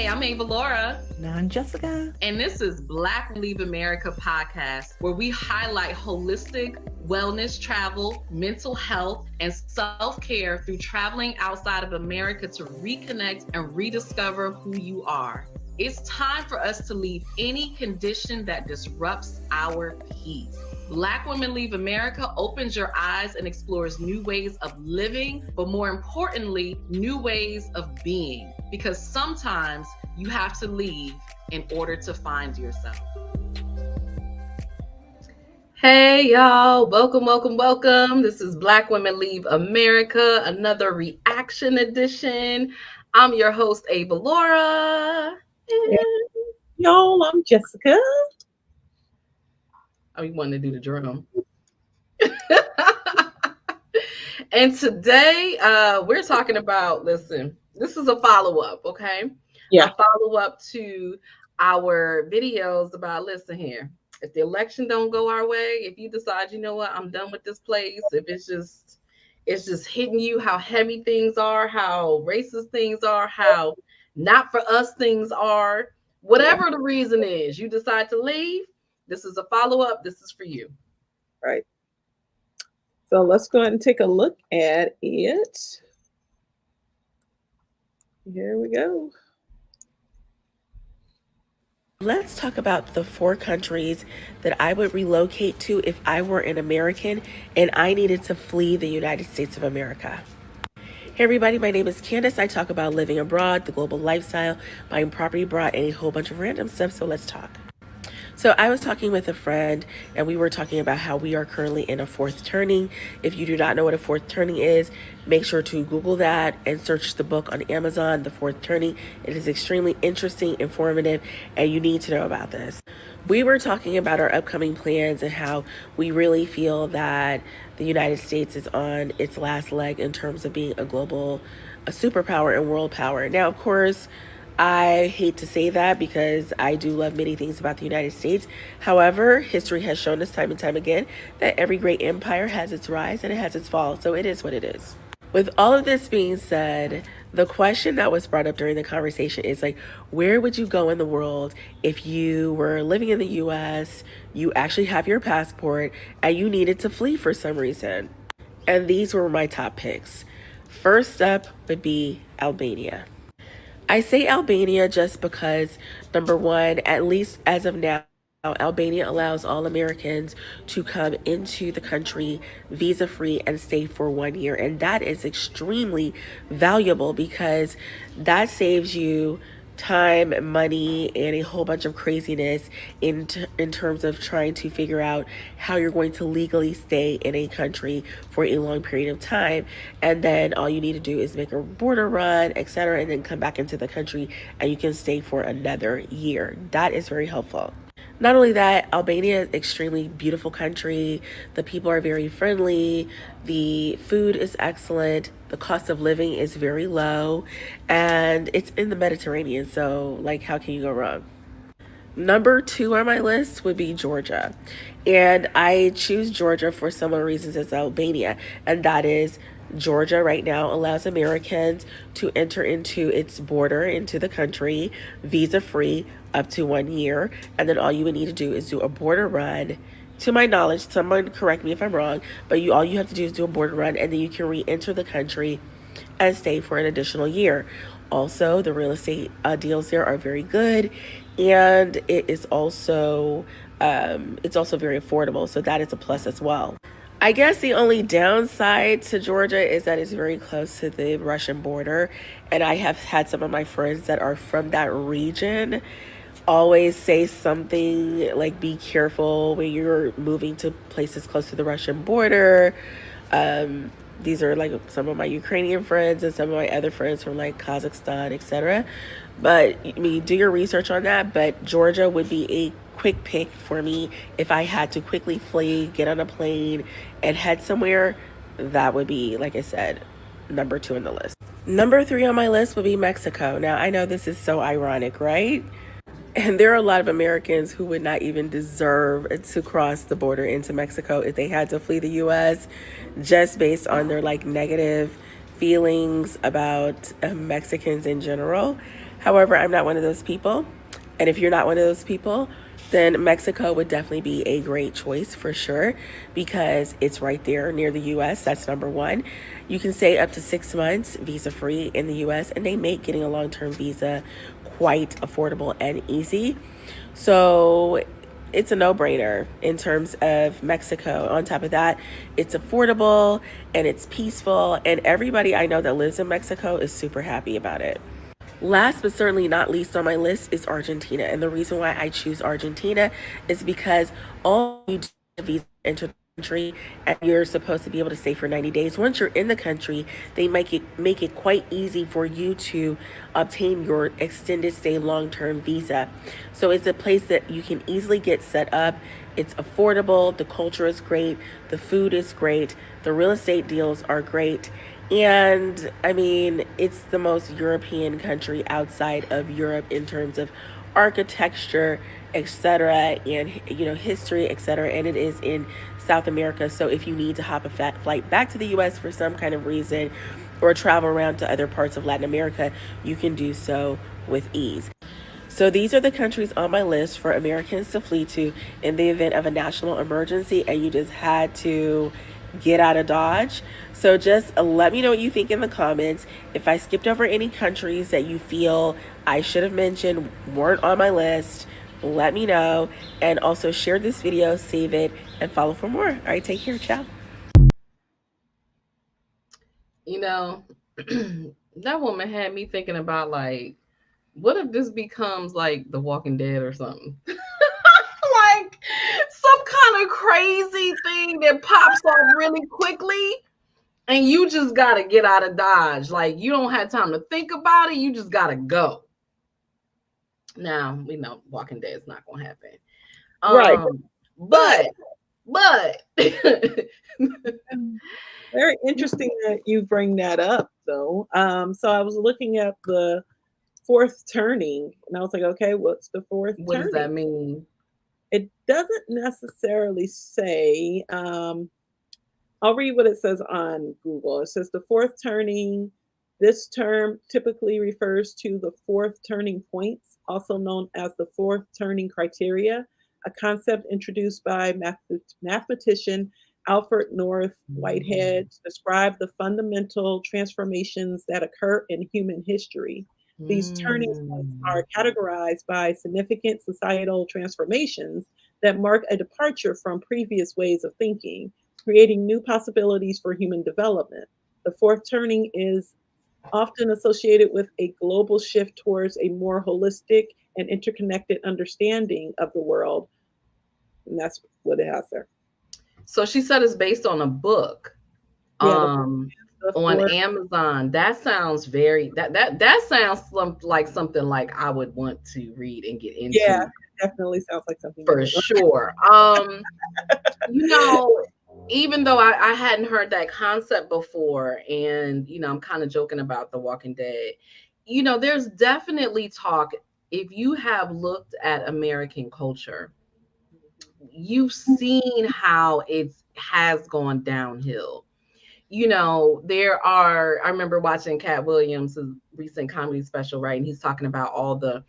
I'm Ava Laura. And I'm Jessica. And this is Black Women Leave America podcast, where we highlight holistic wellness, travel, mental health, and self-care through traveling outside of America to reconnect and rediscover who you are. It's time for us to leave any condition that disrupts our peace. Black Women Leave America opens your eyes and explores new ways of living, but more importantly, new ways of being. Because sometimes you have to leave in order to find yourself. Hey y'all, welcome. This is Black Women Leave America, another reaction edition. I'm your host, Ava Laura. Y'all, I'm Jessica. Oh, you want to do the drum. And today we're talking about, listen, this is a follow-up, okay? Yeah. A follow-up to our videos about, listen here, if the election don't go our way, if you decide, you know what, I'm done with this place, if it's just hitting you how heavy things are, how racist things are, how not for us things are, whatever the reason is, you decide to leave, this is a follow-up. This is for you. Right. So let's go ahead and take a look at it. Here we go. Let's talk about the 4 countries that I would relocate to if I were an American and I needed to flee the United States of America. Hey everybody, my name is Candace. I talk about living abroad, the global lifestyle, buying property abroad, and a whole bunch of random stuff, so let's talk. So I was talking with a friend and we were talking about how we are currently in a 4th turning. If you do not know what a 4th turning is, make sure to Google that and search the book on Amazon, The 4th Turning. It is extremely interesting, informative, and you need to know about this. We were talking about our upcoming plans and how we really feel that the United States is on its last leg in terms of being a superpower and world power. Now, of course, I hate to say that because I do love many things about the United States. However, history has shown us time and time again that every great empire has its rise and it has its fall. So it is what it is. With all of this being said, the question that was brought up during the conversation is like, where would you go in the world if you were living in the US, you actually have your passport, and you needed to flee for some reason? And these were my top picks. First up would be Albania. I say Albania just because, number one, at least as of now, Albania allows all Americans to come into the country visa-free and stay for 1 year. And that is extremely valuable because that saves you time, money, and a whole bunch of craziness in terms of trying to figure out how you're going to legally stay in a country for a long period of time. And then all you need to do is make a border run, etc., and then come back into the country and you can stay for another year. That is very helpful. Not only that, Albania is an extremely beautiful country. The people are very friendly. The food is excellent. The cost of living is very low. And it's in the Mediterranean, so like, how can you go wrong? Number 2 on my list would be Georgia. And I choose Georgia for similar reasons as Albania. And that is, Georgia right now allows Americans to enter into its border, into the country, visa-free up to 1 year. And then all you would need to do is do a border run. To my knowledge, someone correct me if I'm wrong, but all you have to do is do a border run and then you can re-enter the country and stay for an additional year. Also, the real estate deals there are very good, and it is also very affordable, so that is a plus as well. I guess the only downside to Georgia is that it's very close to the Russian border, and I have had some of my friends that are from that region always say something like, be careful when you're moving to places close to the Russian border. These are like some of my Ukrainian friends and some of my other friends from like Kazakhstan, etc. But I mean, do your research on that. But Georgia would be a quick pick for me if I had to quickly flee, get on a plane, and head somewhere. That would be, like I said, number 2 on the list. Number 3 on my list would be Mexico. Now, I know this is so ironic, right? And there are a lot of Americans who would not even deserve to cross the border into Mexico if they had to flee the U.S. just based on their like negative feelings about Mexicans in general. However, I'm not one of those people. And if you're not one of those people, then Mexico would definitely be a great choice for sure because it's right there near the US. That's number one. You can stay up to 6 months visa free in the US, and they make getting a long term visa quite affordable and easy. So it's a no-brainer in terms of Mexico. On top of that, it's affordable and it's peaceful, and everybody I know that lives in Mexico is super happy about it. Last but certainly not least on my list is Argentina. And the reason why I choose Argentina is because all you do is visa enter the country, and you're supposed to be able to stay for 90 days. Once you're in the country, they make it quite easy for you to obtain your extended stay long-term visa. So it's a place that you can easily get set up. It's affordable, the culture is great, the food is great, the real estate deals are great. And I mean, it's the most European country outside of Europe in terms of architecture, etc., and history, etc. And it is in South America. So if you need to hop a flight back to the U.S. for some kind of reason, or travel around to other parts of Latin America, you can do so with ease. So these are the countries on my list for Americans to flee to in the event of a national emergency and you just had to get out of Dodge. So just let me know what you think in the comments. If I skipped over any countries that you feel I should have mentioned weren't on my list, let me know. And also share this video, save it, and follow for more. All right, take care. Ciao. You know, that woman had me thinking about, like, what if this becomes like The Walking Dead or something? Like some kind of crazy thing that pops off really quickly, and you just gotta get out of Dodge. Like, you don't have time to think about it, you just gotta go. Now we know Walking Dead is not gonna happen. Right. But Very interesting that you bring that up, though. So I was looking at the fourth turning, and I was like, okay, what's the fourth what does turning? that mean? It doesn't necessarily say. I'll read what it says on Google. It says the fourth turning. This term typically refers to the fourth turning points, also known as the fourth turning criteria, a concept introduced by mathematician Alfred North Whitehead to describe the fundamental transformations that occur in human history. These turning points Mm. are categorized by significant societal transformations that mark a departure from previous ways of thinking, creating new possibilities for human development. The fourth turning is often associated with a global shift towards a more holistic and interconnected understanding of the world. And that's what it has there. So she said it's based on a book. Yeah, Um, the on fourth. Amazon. That sounds very that sounds like something like I would want to read and get Yeah, into definitely sounds like something you for would. sure. You know, even though I hadn't heard that concept before, and I'm kind of joking about The Walking Dead, there's definitely talk. If you have looked at American culture, you've seen how it has gone downhill. I remember watching Cat Williams' recent comedy special, right? And he's talking about all the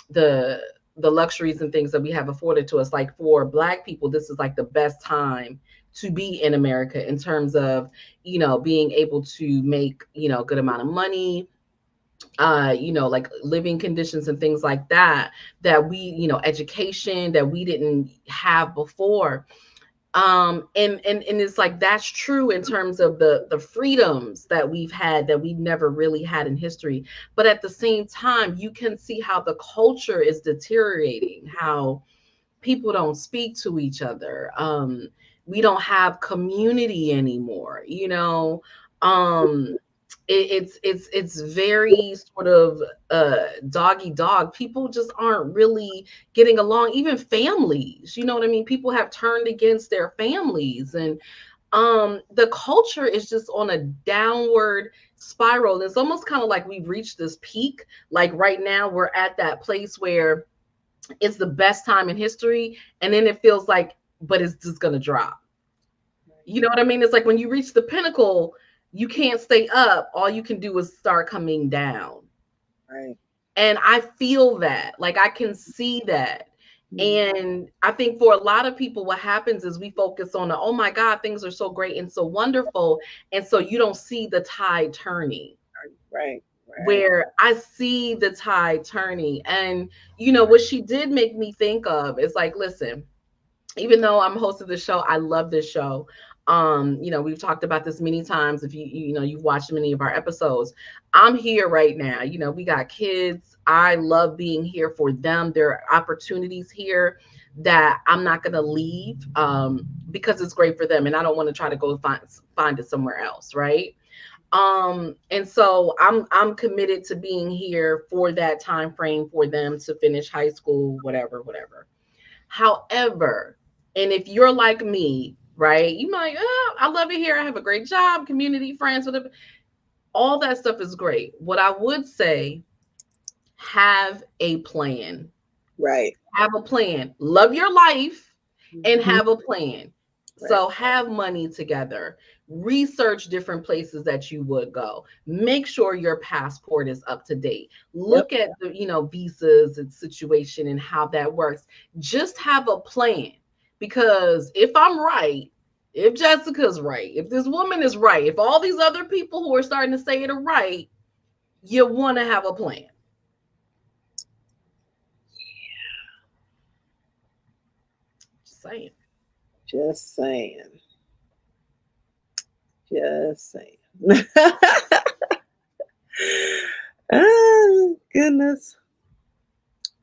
the luxuries and things that we have afforded to us. Like, for Black people, this is like the best time to be in America in terms of, being able to make, a good amount of money, like living conditions and things like that, that we, education that we didn't have before. And it's like, that's true in terms of the freedoms that we've had that we never really had in history. But at the same time, you can see how the culture is deteriorating, how people don't speak to each other. We don't have community anymore, um it's very sort of dog eat dog. People just aren't really getting along. Even families, you know what I mean? People have turned against their families, and the culture is just on a downward spiral. It's almost kind of like we've reached this peak. Like, right now we're at that place where it's the best time in history, and then it feels like, but it's just gonna drop. You know what I mean? It's like when you reach the pinnacle, you can't stay up. All you can do is start coming down. Right. And I feel that, like, I can see that. And I think for a lot of people, what happens is we focus on the, oh my God, things are so great and so wonderful. And so you don't see the tide turning. Right. Right. Where I see the tide turning. And, you know, what she did make me think of is like, listen, even though I'm host of the show, I love this show. You know, we've talked about this many times. If you know, you've watched many of our episodes. I'm here right now. You know, we got kids. I love being here for them. There are opportunities here that I'm not going to leave because it's great for them, and I don't want to try to go find it somewhere else, right? And so I'm committed to being here for that time frame for them to finish high school, whatever. However, and if you're like me, right, you might, oh, I love it here. I have a great job, community, friends, whatever. All that stuff is great. What I would say, have a plan. Right. Have a plan. Love your life and Mhm. have a plan. Right. So have money together. Research different places that you would go. Make sure your passport is up to date. Yep. Look at the, you know, visas and situation and how that works. Just have a plan. Because if I'm right, if Jessica's right, if this woman is right, if all these other people who are starting to say it are right, you want to have a plan. Just saying. Just saying. Just saying. Oh, goodness.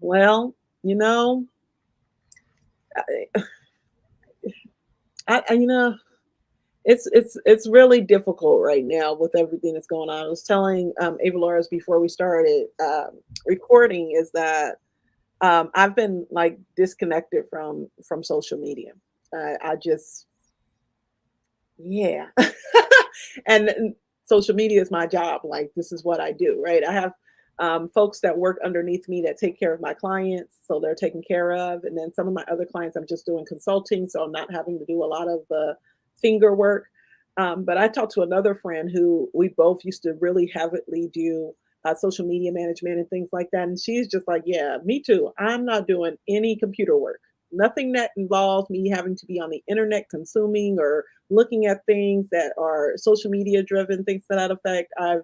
Well, you know, you know, it's really difficult right now with everything that's going on. I was telling Ava Laura's before we started recording is that I've been like disconnected from social media. I just yeah, and social media is my job. Like this is what I do, right? I have folks that work underneath me that take care of my clients, so they're taken care of. And then some of my other clients, I'm just doing consulting, so I'm not having to do a lot of the finger work. But I talked to another friend who we both used to really heavily do social media management and things like that. And she's just like, yeah, me too. I'm not doing any computer work. Nothing that involves me having to be on the internet consuming or looking at things that are social media driven, things to that effect. I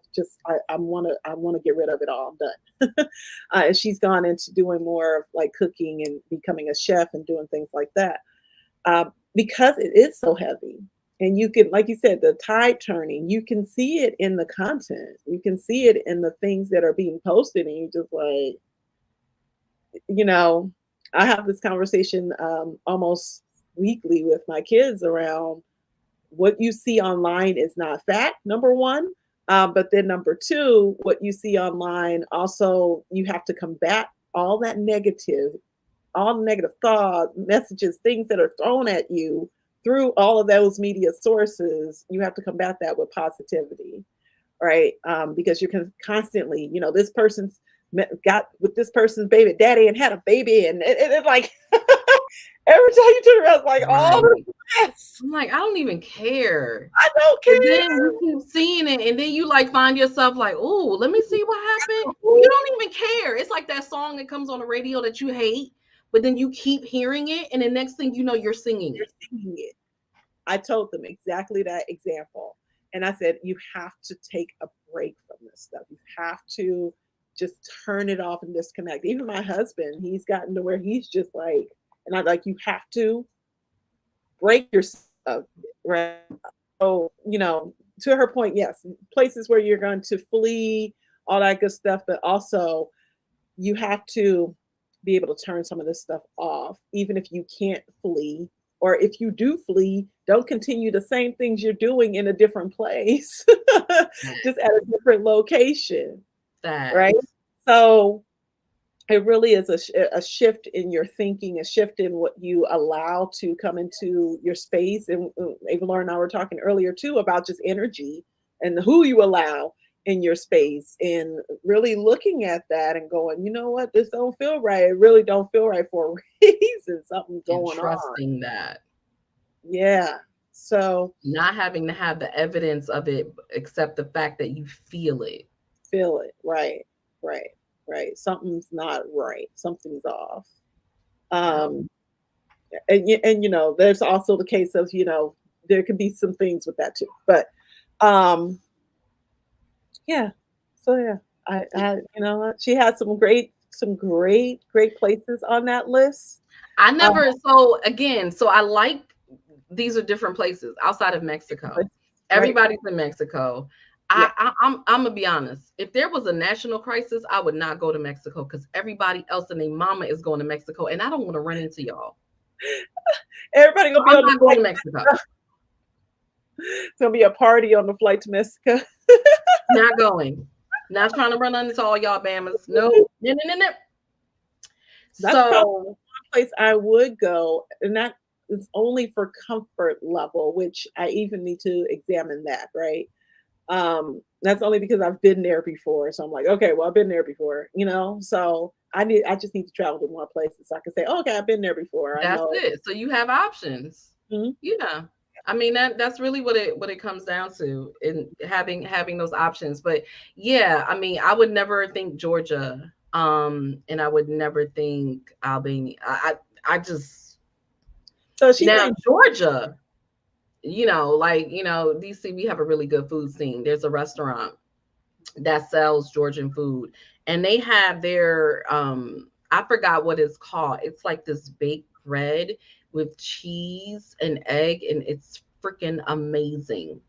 want to get rid of it all. I'm done. And she's gone into doing more of like cooking and becoming a chef and doing things like that because it is so heavy. And you can, like you said, the tide turning, you can see it in the content. You can see it in the things that are being posted. And you just like, you know, I have this conversation almost weekly with my kids around what you see online is not fact, number one. But then number two, what you see online, also, you have to combat all that negative, all negative thoughts, messages, things that are thrown at you through all of those media sources. You have to combat that with positivity, right? Because you can constantly, you know, this person's got with this person's baby daddy and had a baby, and it like every time you turn around, it's like all the Right. mess. I'm like, I don't even care. I don't But then care. you keep seeing it, and then you like find yourself like, oh, let me see what happened. You don't even care. It's like that song that comes on the radio that you hate, but then you keep hearing it, and the next thing you know, you're singing You're it. singing it. I told them exactly that example. And I said, you have to take a break from this stuff. You have to just turn it off and disconnect. Even my husband, he's gotten to where he's just like, and I like, you have to break yourself, right? So, you know, to her point, yes, places where you're going to flee, all that good stuff, but also you have to be able to turn some of this stuff off, even if you can't flee. Or if you do flee, don't continue the same things you're doing in a different place, just at a different location, right? Facts. So it really is a shift in your thinking, a shift in what you allow to come into your space. And Ava Laura and I were talking earlier too about just energy and who you allow in your space, and really looking at that and going, you know what, this don't feel right. It really don't feel right for a reason. Something's And going on. trusting that. Yeah. So not having to have the evidence of it, except the fact that you feel it. feel it. Right, right, right. Something's not right. Something's off. Yep. Um, and there's also the case of, there could be some things with that too. But um, yeah. So yeah, she had some great places on that list. I Uh, never, so again, so I like, these are different places outside of Mexico. right. Everybody's in Mexico. Yeah. I'm gonna be honest. If there was a national crisis, I would not go to Mexico because everybody else and their mama is going to Mexico, and I don't want to run into y'all. Everybody So gonna be I'm on the not going flight. to Mexico. It's gonna be a party on the flight to Mexico. Not going. Not trying to run into all y'all Bamas. No. No, no, no, no. That's probably So the place I would go, and that is only for comfort level, which I even need to examine that, right? That's only because I've been there before. So I'm like, okay, well, I've been there before, So I just need to travel to more places so I can say, oh, okay, I've been there before. I that's know. it. So you have options. Mhm. Yeah. I mean that's really what it comes down to, in having those options. But yeah, I mean, I would never think Georgia, and I would never think Albania. I just, So she's now saying, Georgia, like, DC, we have a really good food scene. There's a restaurant that sells Georgian food, and they have their, I forgot what it's called. It's like this baked bread with cheese and egg, and it's freaking amazing.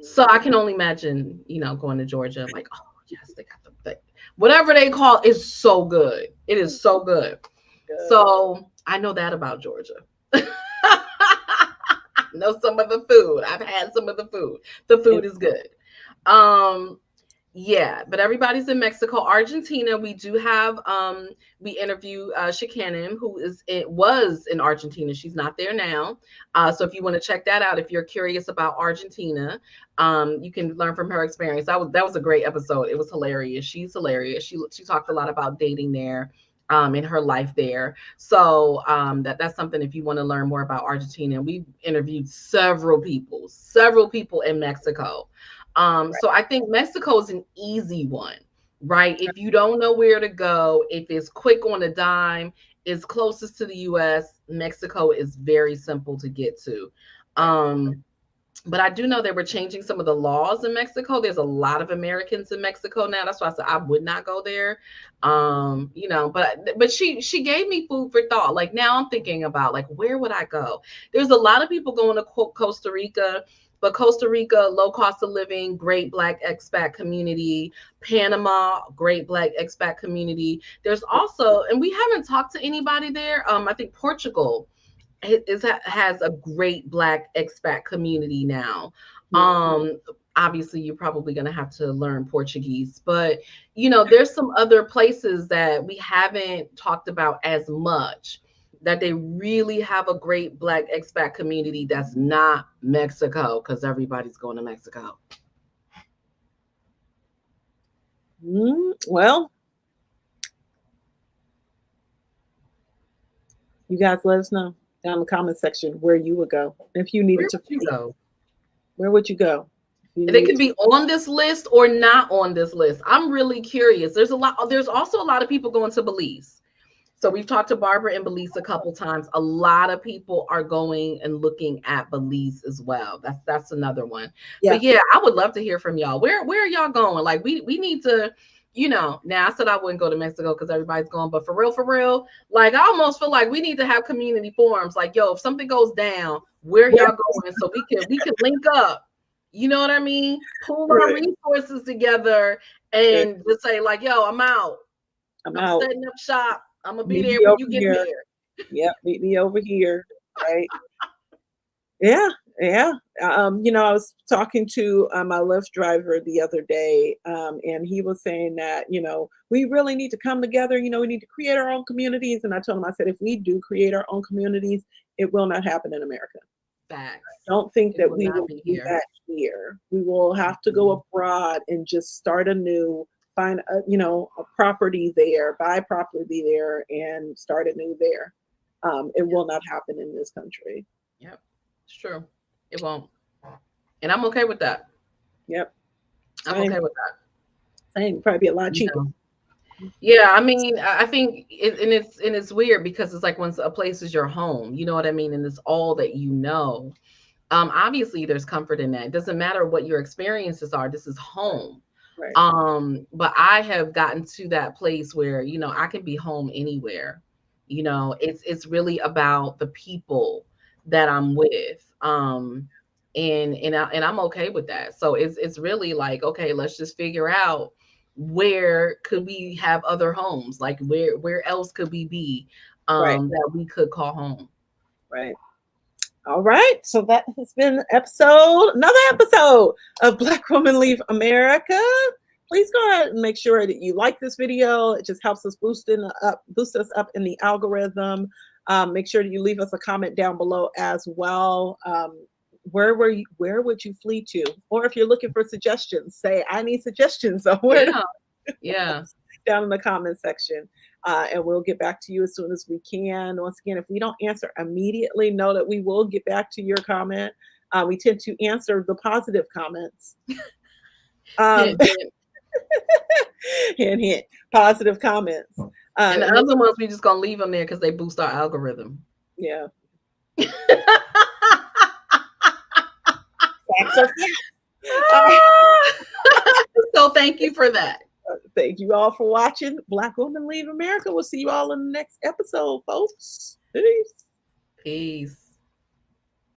So I can only imagine, going to Georgia, like, oh yes, they got the thing. Whatever they call it is so good. It is so good. good. So I know that about Georgia. I know some of the food. I've had some of the food. The And food is good. Um, yeah, but everybody's in Mexico. Argentina, we do have, we interview Shikanim, who was in Argentina. She's not there now. So if you want to check that out, if you're curious about Argentina, you can learn from her experience. That was a great episode. It was hilarious. She's hilarious. She talked a lot about dating there, in her life there. So that's something, if you want to learn more about Argentina. We interviewed several people in Mexico. So I think Mexico is an easy one, right? If you don't know where to go, if it's quick on a dime, is closest to the US, Mexico is very simple to get to. But I do know they were changing some of the laws in Mexico. There's a lot of Americans in Mexico now. That's why I said I would not go there. But she gave me food for thought. Like, now I'm thinking about, like, where would I go? There's a lot of people going to Costa Rica, but Costa Rica, low cost of living, great Black expat community. Panama, great Black expat community. There's also, and we haven't talked to anybody there. I think Portugal has a great Black expat community now. Obviously you're probably going to have to learn Portuguese, but there's some other places that we haven't talked about as much, that they really have a great Black expat community that's not Mexico, because everybody's going to Mexico. Well, you guys let us know down in the comment section where you would go if you needed Where to would you flee. go? Where would you go? And it can be on this list or not on this list. I'm really curious. There's also a lot of people going to Belize. So we've talked to Barbara in Belize a couple times. A lot of people are going and looking at Belize as well. That's another one. Yeah. But yeah, I would love to hear from y'all. Where are y'all going? Like, we need to, now I said I wouldn't go to Mexico because everybody's going, but for real, like, I almost feel like we need to have community forums. Like, yo, if something goes down, where y'all going? So we can link up. You know what I mean? Pool our resources together and just say, like, yo, I'm out. I'm I'm out. setting up shop. I'm gonna be Meet there me when over you get here. there. Yep, meet me over here. Right. Yeah. I was talking to my Lyft driver the other day, and he was saying that, we really need to come together. We need to create our own communities. And I told him, I said, if we do create our own communities, it will not happen in America. Facts. I don't think It that will we not will be do here. that here. We will have to go abroad and just start anew, find a property there, buy property there, and start anew there. It will not happen in this country. Yep, it's true. It won't. And I'm okay with that. Yep. I'm okay with that. Same. Probably be a lot You cheaper. know? Yeah, I mean, I think it's weird because it's like when a place is your home, you know what I mean, and it's all that you know. Obviously there's comfort in that. It doesn't matter what your experiences are. This is home. Right. But I have gotten to that place where, you know, I can be home anywhere. You know, it's really about the people that I'm with. And I'm okay with that. So it's really like, okay, let's just figure out where could we have other homes? Like where else could we be Right. that we could call home? Right. All right. So that has been another episode of Black Women Leave America. Please go ahead and make sure that you like this video. It just helps us boost us up in the algorithm. Make sure that you leave us a comment down below as well. Where would you flee to? Or if you're looking for suggestions, say I need suggestions on where Yeah. down in the comment section. And we'll get back to you as soon as we can. Once again, if we don't answer immediately, know that we will get back to your comment. We tend to answer the positive comments. Hint, hint, positive comments. And the other ones, we just gonna leave them there because they boost our algorithm. Yeah. Facts are facts. So thank you for that. Thank you all for watching Black Women Leave America. We'll see you all in the next episode, folks. Peace. Peace.